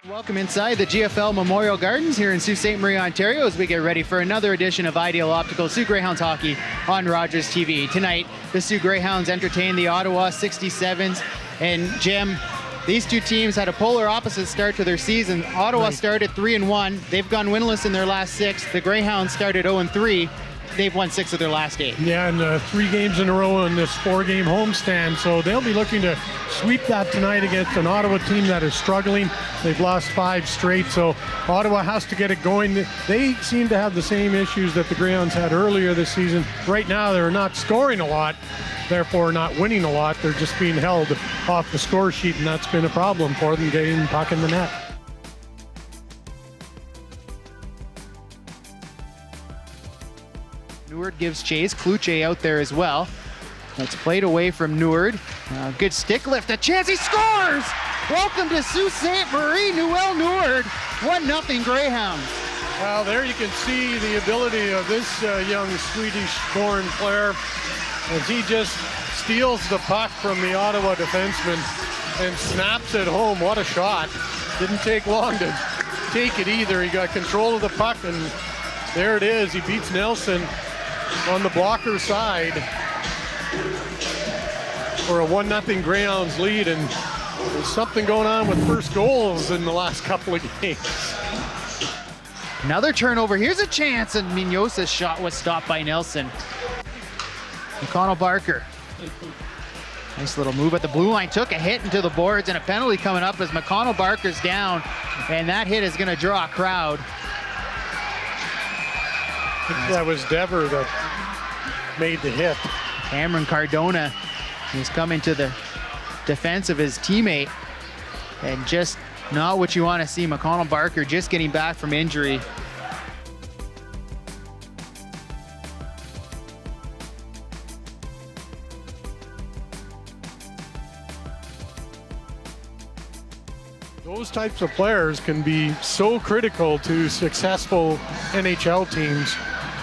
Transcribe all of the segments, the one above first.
Welcome inside the GFL Memorial Gardens here in Sault Ste. Marie, Ontario, as we get ready for another edition of Ideal Optical Soo Greyhounds hockey on Rogers TV. Tonight, the Soo Greyhounds entertain the Ottawa 67's. And Jim, these two teams had a polar opposite start to their season. Ottawa started 3-1. They've gone winless in their last 6. The Greyhounds started 0-3. They've won 6 of their last 8. Yeah, and 3 games in a row in this 4-game homestand. So they'll be looking to sweep that tonight against an Ottawa team that is struggling. They've lost 5 straight, so Ottawa has to get it going. They seem to have the same issues that the Greyhounds had earlier this season. Right now, they're not scoring a lot, therefore not winning a lot. They're just being held off the score sheet, and that's been a problem for them, getting the puck in the net. Neward gives chase. Kluche out there as well. That's played away from Neward. Good stick lift. A chance. He scores! Welcome to Sault Ste. Marie. Noel Neward. 1-0 Greyhounds. Well, there you can see the ability of this young Swedish-born player as he just steals the puck from the Ottawa defenseman and snaps it home. What a shot. Didn't take long to take it either. He got control of the puck, and there it is. He beats Nelson on the blocker side for a 1-0 Greyhounds lead, and there's something going on with first goals in the last couple of games. Another turnover. Here's a chance, and Mignosa's shot was stopped by Nelson. McConnell Barker. Nice little move at the blue line. Took a hit into the boards, and a penalty coming up as McConnell Barker's down, and that hit is going to draw a crowd. That was Dever that made the hit. Cameron Cardona is coming to the defense of his teammate, and just not what you want to see. McConnell Barker just getting back from injury. Those types of players can be so critical to successful NHL teams.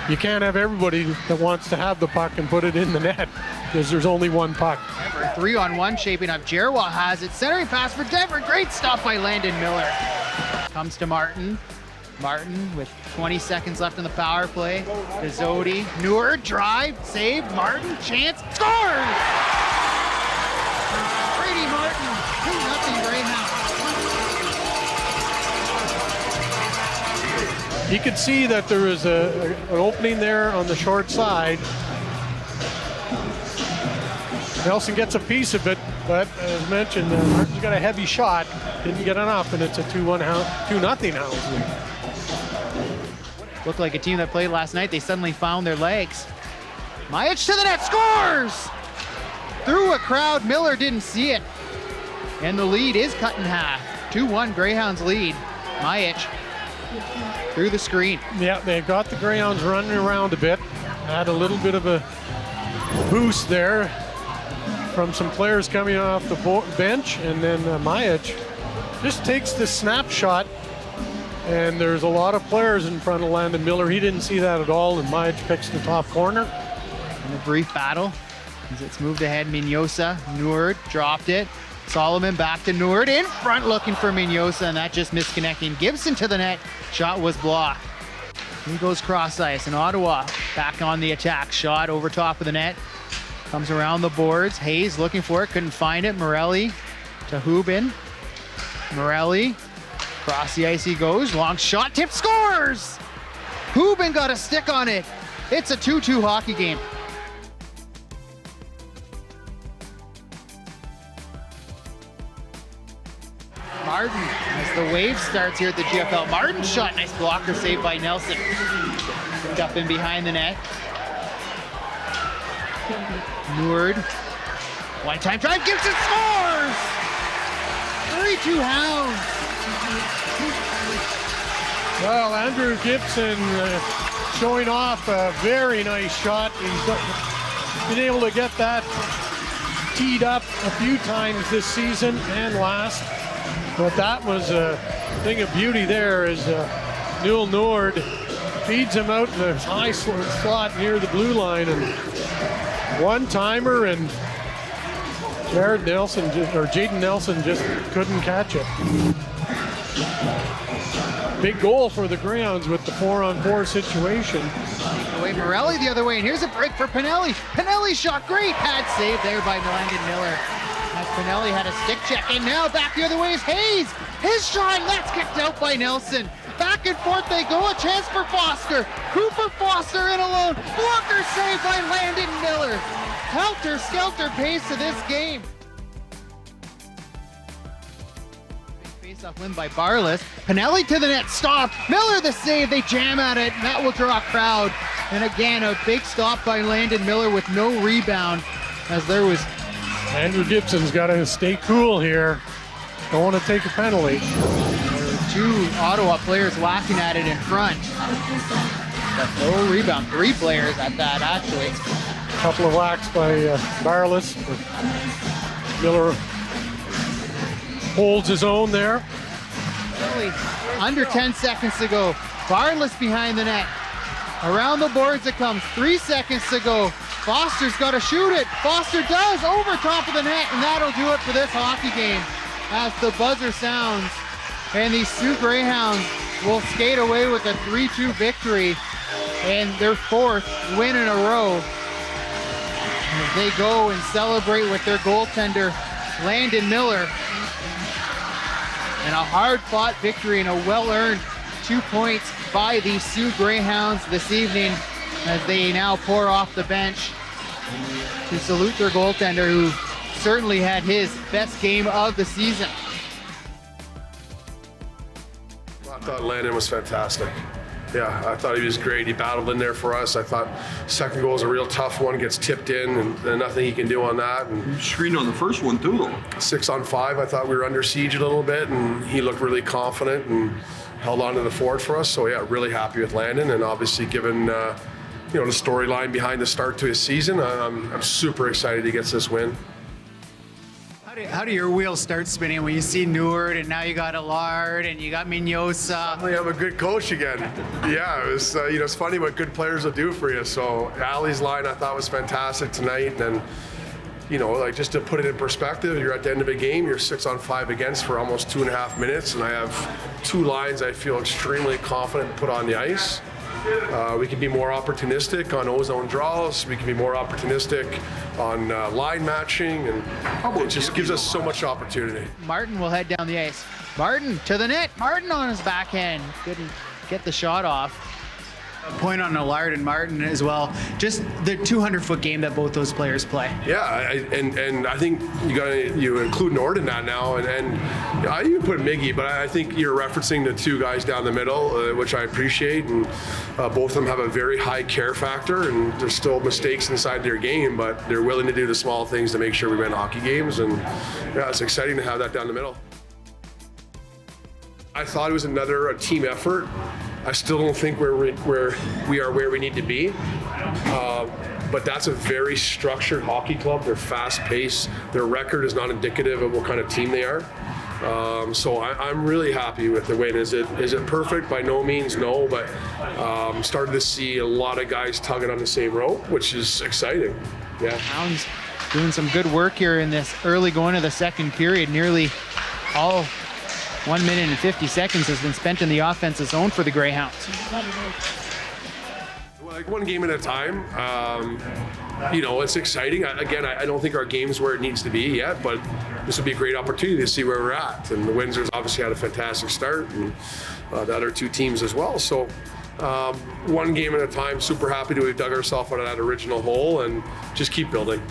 You can't have everybody that wants to have the puck and put it in the net because there's only one puck. 3-on-1 shaping up. Jerwa has it. Centering pass for Denver. Great stop by Landon Miller. Comes to Martin. Martin with 20 seconds left in the power play. Dezodi. Neward. Drive. Save. Martin. Chance. Scores! Brady Martin. 2-0 Greyhounds. You could see that there was an opening there on the short side. Nelson gets a piece of it, but as mentioned, Martin's got a heavy shot. Didn't get enough, and it's a 2-0 Hounds lead. Looked like a team that played last night. They suddenly found their legs. Majic to the net, scores! Through a crowd, Miller didn't see it. And the lead is cut in half. 2-1 Greyhounds lead. Majic through the screen. Yeah, they got the Greyhounds running around a bit. Had a little bit of a boost there from some players coming off the bench, and then Majic just takes the snapshot, and there's a lot of players in front of Landon Miller. He didn't see that at all, and Majic picks the top corner. In a brief battle, as it's moved ahead, Mignosa, Neward dropped it. Solomon back to Neward, in front looking for Mignosa, and that just misconnecting. Gibson to the net, shot was blocked. He goes cross ice, and Ottawa back on the attack. Shot over top of the net, comes around the boards. Hayes looking for it, couldn't find it. Morelli to Hubin. Morelli, across the ice he goes, long shot, tip, scores! Hubin got a stick on it. It's a 2-2 hockey game. Martin, as the wave starts here at the GFL. Martin shot, nice blocker save by Nelson. Picked up in behind the net. Neward, one-time drive, Gibson scores! 3-2 Hounds. Well, Andrew Gibson showing off a very nice shot. He's been able to get that teed up a few times this season and last. But that was a thing of beauty there as Noel Neward feeds him out in the high slot near the blue line, and one-timer, and Jaden Nelson just couldn't catch it. big goal for the Greyhounds with the 4-on-4 situation. Away Morelli the other way, and here's a break for Pinelli. Pinelli shot, great pad save there by Landon Miller. As Pinelli had a stick check, and now back the other way is Hayes. His shot, and that's kicked out by Nelson. Back and forth they go, a chance for Foster. Cooper Foster in alone. Blocker save by Landon Miller. Helter-skelter pace to this game. Face-off win by Barless. Pinelli to the net, stopped. Miller the save, they jam at it, and that will draw a crowd. And again, a big stop by Landon Miller with no rebound, as there was... Andrew Gibson's got to stay cool here. Don't want to take a penalty. There were two Ottawa players whacking at it in front. But no rebound, three players at that, actually. A couple of whacks by Barless. Miller holds his own there. Really under 10 seconds to go. Barless behind the net. Around the boards it comes. 3 seconds to go. Foster's got to shoot it. Foster does, over top of the net, and that'll do it for this hockey game. As the buzzer sounds, and the Soo Greyhounds will skate away with a 3-2 victory and their 4th win in a row. As they go and celebrate with their goaltender, Landon Miller. And a hard-fought victory and a well-earned 2 points by the Soo Greyhounds this evening, as they now pour off the bench to salute their goaltender, who certainly had his best game of the season. I thought Landon was fantastic. Yeah, I thought he was great. He battled in there for us. I thought second goal was a real tough one, gets tipped in, and nothing he can do on that. And screened on the first one too, though. 6-on-5, I thought we were under siege a little bit, and he looked really confident and held on to the fort for us. So yeah, really happy with Landon, and obviously given the storyline behind the start to his season, I'm super excited he gets this win. How do your wheels start spinning when you see Neward, and now you got Allard, and you got Mignosa? Suddenly I'm a good coach again. Yeah, it was. It's funny what good players will do for you. So Allie's line I thought was fantastic tonight, and just to put it in perspective, you're at the end of a game, you're 6-on-5 against for almost 2.5 minutes, and I have 2 lines I feel extremely confident to put on the ice. We can be more opportunistic on ozone draws. We can be more opportunistic on line matching, and it just gives us so much opportunity. Martin will head down the ice. Martin to the net. Martin on his backhand. Couldn't get the shot off. A point on Allard and Martin as well. Just the 200-foot game that both those players play. Yeah, and I think you include Nord in that now, and I even put Miggy, but I think you're referencing the 2 guys down the middle, which I appreciate, and both of them have a very high care factor, and there's still mistakes inside their game, but they're willing to do the small things to make sure we win hockey games, and yeah, it's exciting to have that down the middle. I thought it was a team effort. I still don't think we are where we need to be. But that's a very structured hockey club. They're fast-paced. Their record is not indicative of what kind of team they are. So I'm really happy with the win. Is it perfect? By no means, no. But started to see a lot of guys tugging on the same rope, which is exciting. Yeah. Hounds doing some good work here in this early going of the second period. Nearly all 1 minute and 50 seconds has been spent in the offensive zone for the Greyhounds. Like one game at a time. It's exciting. I don't think our game's where it needs to be yet, but this would be a great opportunity to see where we're at. And the Windsors obviously had a fantastic start, and the other 2 teams as well. So one game at a time. Super happy to have dug ourselves out of that original hole and just keep building.